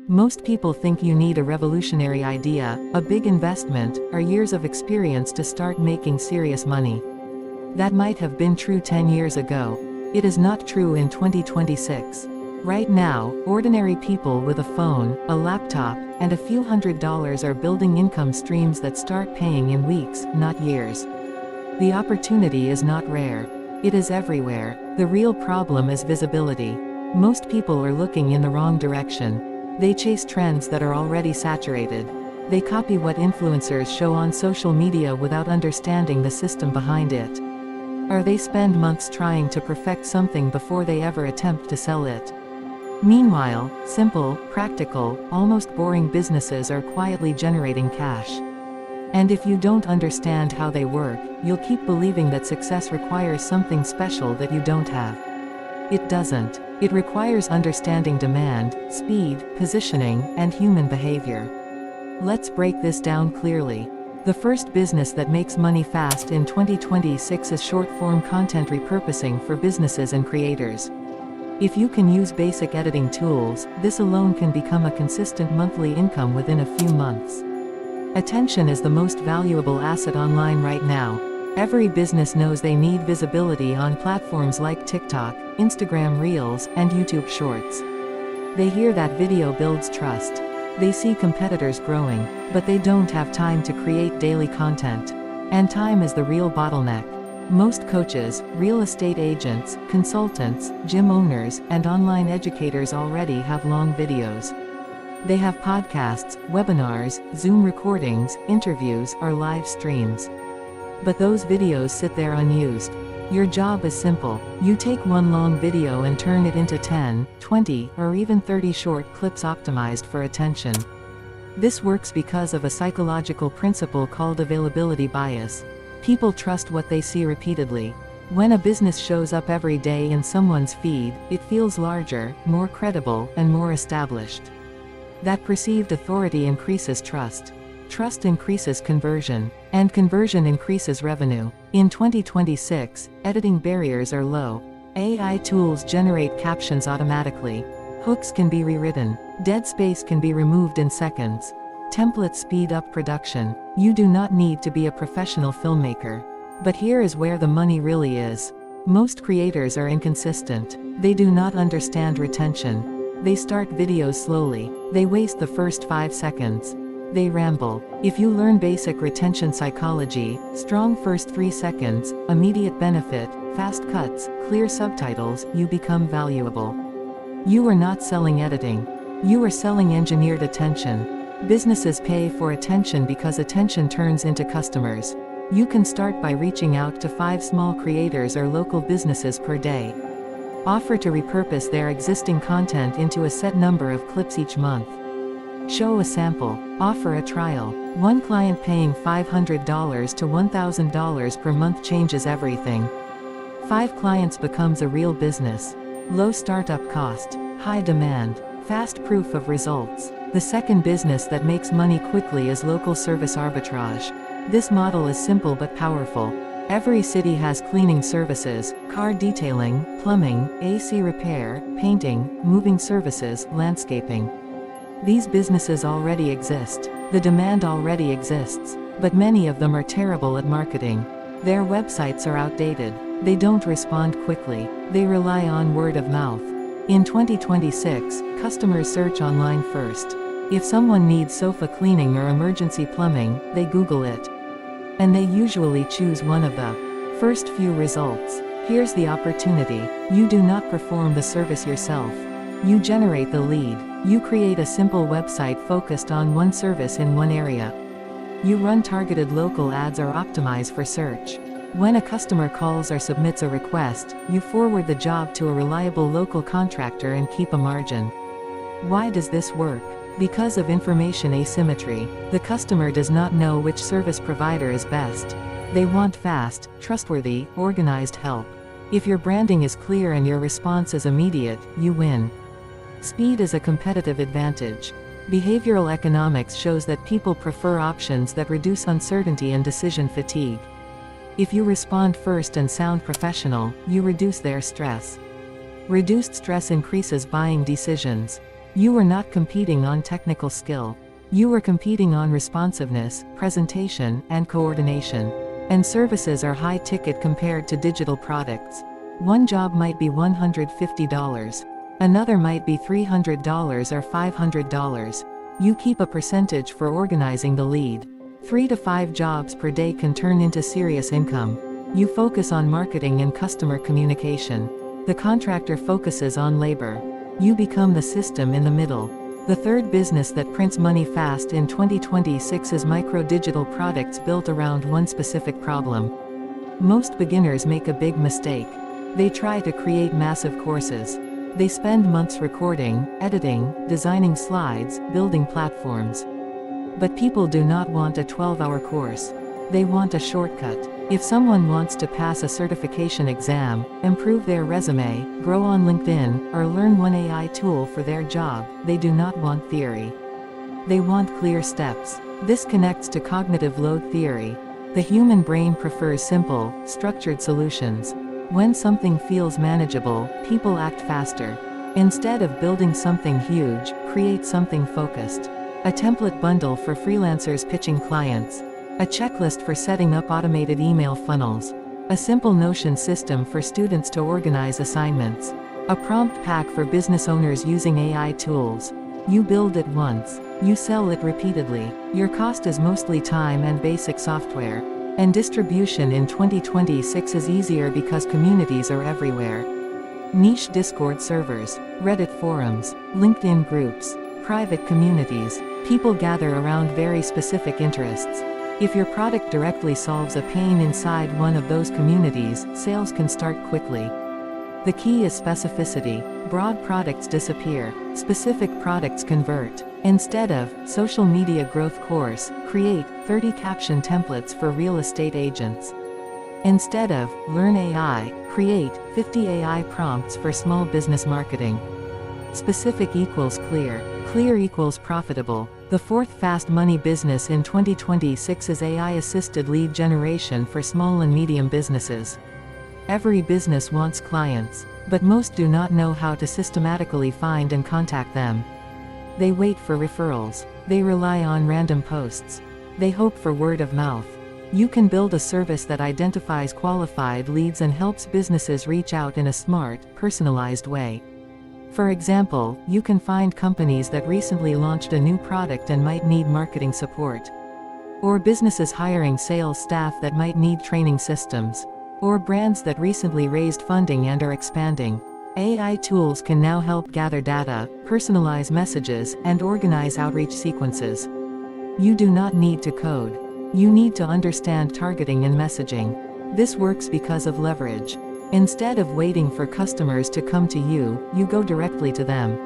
Most people think you need a revolutionary idea, a big investment, or years of experience to start making serious money. That might have been true 10 years ago. It is not true in 2026. Right now, ordinary people with a phone, a laptop, and a few $100s are building income streams that start paying in weeks, not years. The opportunity is not rare. It is everywhere. The real problem is visibility. Most people are looking in the wrong direction. They chase trends that are already saturated. They copy what influencers show on social media without understanding the system behind it. Or they spend months trying to perfect something before they ever attempt to sell it. Meanwhile, simple, practical, almost boring businesses are quietly generating cash. And if you don't understand how they work, you'll keep believing that success requires something special that you don't have. It doesn't. It requires understanding demand, speed, positioning, and human behavior. Let's break this down clearly. The first business that makes money fast in 2026 is short-form content repurposing for businesses and creators. If you can use basic editing tools, this alone can become a consistent monthly income within a few months. Attention is the most valuable asset online right now. Every business knows they need visibility on platforms like TikTok, Instagram Reels, and YouTube Shorts. They hear that video builds trust. They see competitors growing, but they don't have time to create daily content. And time is the real bottleneck. Most coaches, real estate agents, consultants, gym owners, and online educators already have long videos. They have podcasts, webinars, Zoom recordings, interviews, or live streams. But those videos sit there unused. Your job is simple. You take one long video and turn it into 10, 20, or even 30 short clips optimized for attention. This works because of a psychological principle called availability bias. People trust what they see repeatedly. When a business shows up every day in someone's feed, it feels larger, more credible, and more established. That perceived authority increases trust. Trust increases conversion, and conversion increases revenue. In 2026, editing barriers are low. AI tools generate captions automatically. Hooks can be rewritten. Dead space can be removed in seconds. Templates speed up production. You do not need to be a professional filmmaker. But here is where the money really is. Most creators are inconsistent. They do not understand retention. They start videos slowly. They waste the first 5 seconds. They ramble. If you learn basic retention psychology, strong first 3 seconds, immediate benefit, fast cuts, clear subtitles, you become valuable. You are not selling editing. You are selling engineered attention. Businesses pay for attention because attention turns into customers. You can start by reaching out to 5 small creators or local businesses per day. Offer to repurpose their existing content into a set number of clips each month. Show a sample. Offer a trial. One client paying $500 to $1,000 per month changes everything. 5 clients becomes a real business. Low startup cost. High demand. Fast proof of results. The second business that makes money quickly is local service arbitrage. This model is simple but powerful. Every city has cleaning services, car detailing, plumbing, AC repair, painting, moving services, landscaping. These businesses already exist. The demand already exists. But many of them are terrible at marketing. Their websites are outdated. They don't respond quickly. They rely on word of mouth. In 2026, customers search online first. If someone needs sofa cleaning or emergency plumbing, they Google it. And they usually choose one of the first few results. Here's the opportunity. You do not perform the service yourself. You generate the lead. You create a simple website focused on one service in one area. You run targeted local ads or optimize for search. When a customer calls or submits a request, you forward the job to a reliable local contractor and keep a margin. Why does this work? Because of information asymmetry. The customer does not know which service provider is best. They want fast, trustworthy, organized help. If your branding is clear and your response is immediate, you win. Speed is a competitive advantage. Behavioral economics shows that people prefer options that reduce uncertainty and decision fatigue. If you respond first and sound professional, you reduce their stress. Reduced stress increases buying decisions. You were not competing on technical skill. You were competing on responsiveness, presentation, and coordination. And services are high ticket compared to digital products. One job might be $150. Another might be $300 or $500. You keep a percentage for organizing the lead. 3 to 5 jobs per day can turn into serious income. You focus on marketing and customer communication. The contractor focuses on labor. You become the system in the middle. The third business that prints money fast in 2026 is micro-digital products built around one specific problem. Most beginners make a big mistake. They try to create massive courses. They spend months recording, editing, designing slides, building platforms. But people do not want a 12-hour course. They want a shortcut. If someone wants to pass a certification exam, improve their resume, grow on LinkedIn, or learn one AI tool for their job, they do not want theory. They want clear steps. This connects to cognitive load theory. The human brain prefers simple, structured solutions. When something feels manageable, people act faster. Instead of building something huge, create something focused. A template bundle for freelancers pitching clients. A checklist for setting up automated email funnels. A simple Notion system for students to organize assignments. A prompt pack for business owners using AI tools. You build it once. You sell it repeatedly. Your cost is mostly time and basic software. And distribution in 2026 is easier because communities are everywhere. Niche Discord servers, Reddit forums, LinkedIn groups, private communities. People gather around very specific interests. If your product directly solves a pain inside one of those communities, sales can start quickly. The key is specificity. Broad products disappear. Specific products convert. Instead of social media growth course, create 30 caption templates for real estate agents. Instead of learn AI, create 50 AI prompts for small business marketing. Specific equals clear. Clear equals profitable. The fourth fast money business in 2026 is AI-assisted lead generation for small and medium businesses. Every business wants clients, but most do not know how to systematically find and contact them. They wait for referrals. They rely on random posts. They hope for word of mouth. You can build a service that identifies qualified leads and helps businesses reach out in a smart, personalized way. For example, you can find companies that recently launched a new product and might need marketing support. Or businesses hiring sales staff that might need training systems. Or brands that recently raised funding and are expanding. AI tools can now help gather data, personalize messages, and organize outreach sequences. You do not need to code. You need to understand targeting and messaging. This works because of leverage. Instead of waiting for customers to come to you, you go directly to them.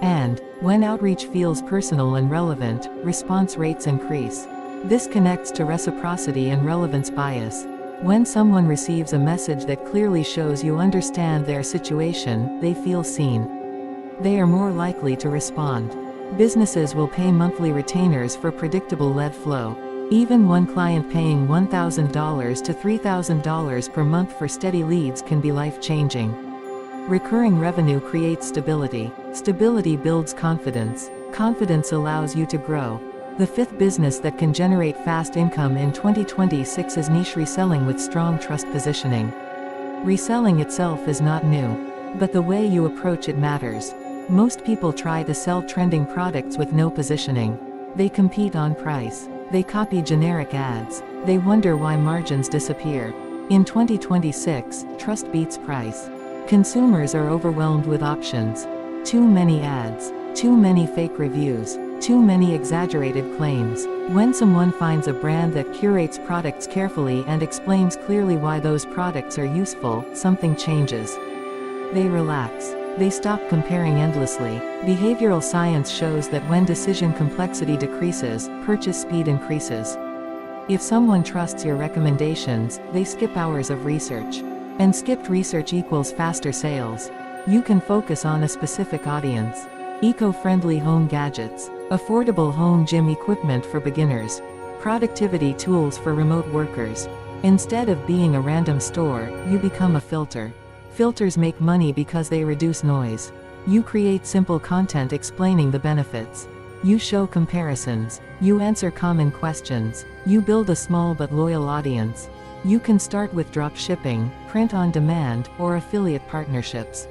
And, when outreach feels personal and relevant, response rates increase. This connects to reciprocity and relevance bias. When someone receives a message that clearly shows you understand their situation, they feel seen. They are more likely to respond. Businesses will pay monthly retainers for predictable lead flow. Even one client paying $1,000 to $3,000 per month for steady leads can be life-changing. Recurring revenue creates stability. Stability builds confidence. Confidence allows you to grow. The fifth business that can generate fast income in 2026 is niche reselling with strong trust positioning. Reselling itself is not new, but the way you approach it matters. Most people try to sell trending products with no positioning. They compete on price. They copy generic ads. They wonder why margins disappear. In 2026, trust beats price. Consumers are overwhelmed with options. Too many ads. Too many fake reviews. Too many exaggerated claims. When someone finds a brand that curates products carefully and explains clearly why those products are useful, something changes. They relax. They stop comparing endlessly. Behavioral science shows that when decision complexity decreases, purchase speed increases. If someone trusts your recommendations, they skip hours of research. And skipped research equals faster sales. You can focus on a specific audience. Eco-friendly home gadgets. Affordable home gym equipment for beginners. Productivity tools for remote workers. Instead of being a random store, you become a filter. Filters make money because they reduce noise. You create simple content explaining the benefits. You show comparisons. You answer common questions. You build a small but loyal audience. You can start with drop shipping, print on demand, or affiliate partnerships.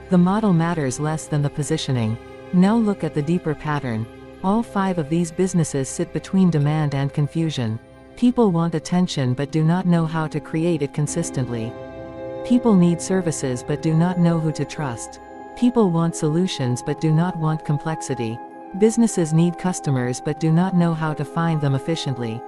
The model matters less than the positioning. Now look at the deeper pattern. All 5 of these businesses sit between demand and confusion. People want attention but do not know how to create it consistently. People need services but do not know who to trust. People want solutions but do not want complexity. Businesses need customers but do not know how to find them efficiently.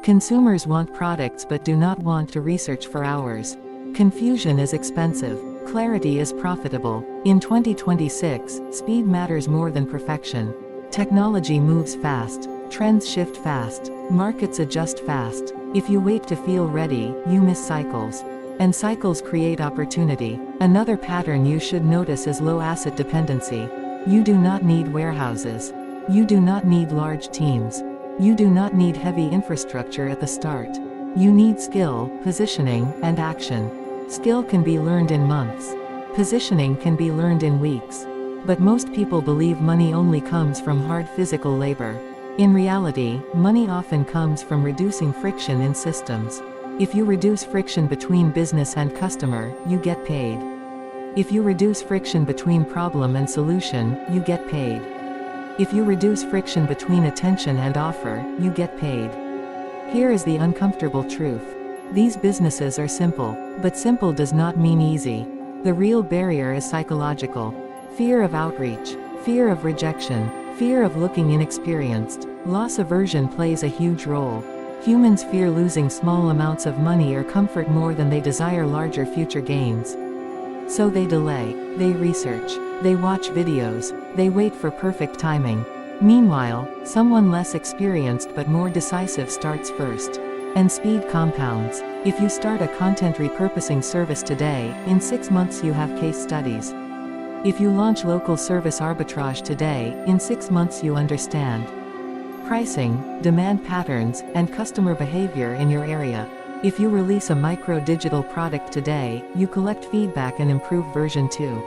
Consumers want products but do not want to research for hours. Confusion is expensive. Clarity is profitable. In 2026, speed matters more than perfection. Technology moves fast. Trends shift fast. Markets adjust fast. If you wait to feel ready, you miss cycles. And cycles create opportunity. Another pattern you should notice is low asset dependency. You do not need warehouses. You do not need large teams. You do not need heavy infrastructure at the start. You need skill, positioning, and action. Skill can be learned in months. Positioning can be learned in weeks. But most people believe money only comes from hard physical labor. In reality, money often comes from reducing friction in systems. If you reduce friction between business and customer, you get paid. If you reduce friction between problem and solution, you get paid. If you reduce friction between attention and offer, you get paid. Here is the uncomfortable truth. These businesses are simple, but simple does not mean easy. The real barrier is psychological. Fear of outreach, fear of rejection, fear of looking inexperienced. Loss aversion plays a huge role. Humans fear losing small amounts of money or comfort more than they desire larger future gains. So they delay, they research, they watch videos, they wait for perfect timing. Meanwhile, someone less experienced but more decisive starts first. And speed compounds. If you start a content repurposing service today, in 6 months you have case studies. If you launch local service arbitrage today, in 6 months you understand pricing, demand patterns, and customer behavior in your area. If you release a micro-digital product today, you collect feedback and improve version 2.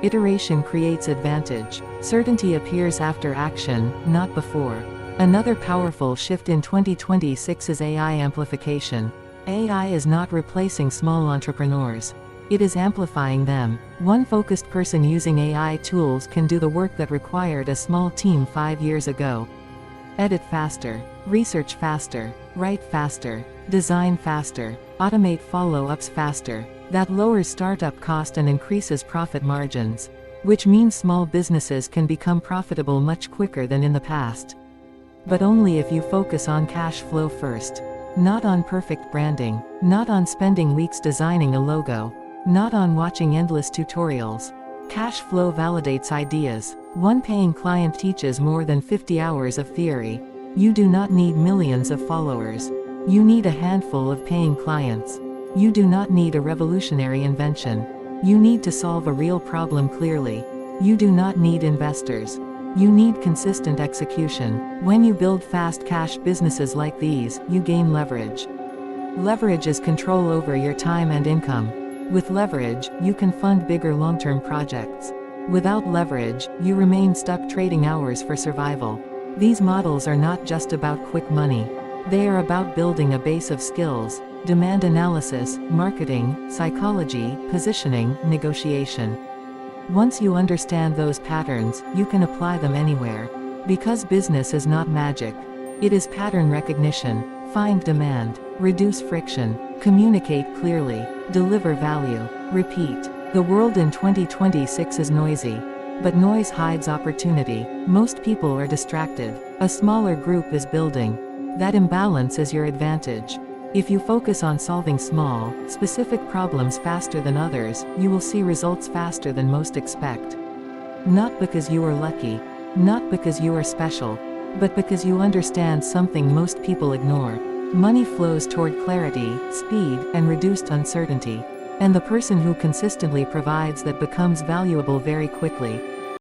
Iteration creates advantage. Certainty appears after action, not before. Another powerful shift in 2026 is AI amplification. AI is not replacing small entrepreneurs. It is amplifying them. One focused person using AI tools can do the work that required a small team 5 years ago. Edit faster, research faster, write faster, design faster, automate follow-ups faster. That lowers startup cost and increases profit margins. Which means small businesses can become profitable much quicker than in the past. But only if you focus on cash flow first. Not on perfect branding. Not on spending weeks designing a logo. Not on watching endless tutorials. Cash flow validates ideas. One paying client teaches more than 50 hours of theory. You do not need millions of followers. You need a handful of paying clients. You do not need a revolutionary invention. You need to solve a real problem clearly. You do not need investors. You need consistent execution. When you build fast cash businesses like these, you gain leverage. Leverage is control over your time and income. With leverage, you can fund bigger long-term projects. Without leverage, you remain stuck trading hours for survival. These models are not just about quick money. They are about building a base of skills: demand analysis, marketing, psychology, positioning, negotiation. Once you understand those patterns, you can apply them anywhere. Because business is not magic. It is pattern recognition. Find demand, reduce friction, communicate clearly, deliver value, repeat. The world in 2026 is noisy. But noise hides opportunity. Most people are distracted. A smaller group is building. That imbalance is your advantage. If you focus on solving small, specific problems faster than others, you will see results faster than most expect. Not because you are lucky. Not because you are special. But because you understand something most people ignore. Money flows toward clarity, speed, and reduced uncertainty. And the person who consistently provides that becomes valuable very quickly.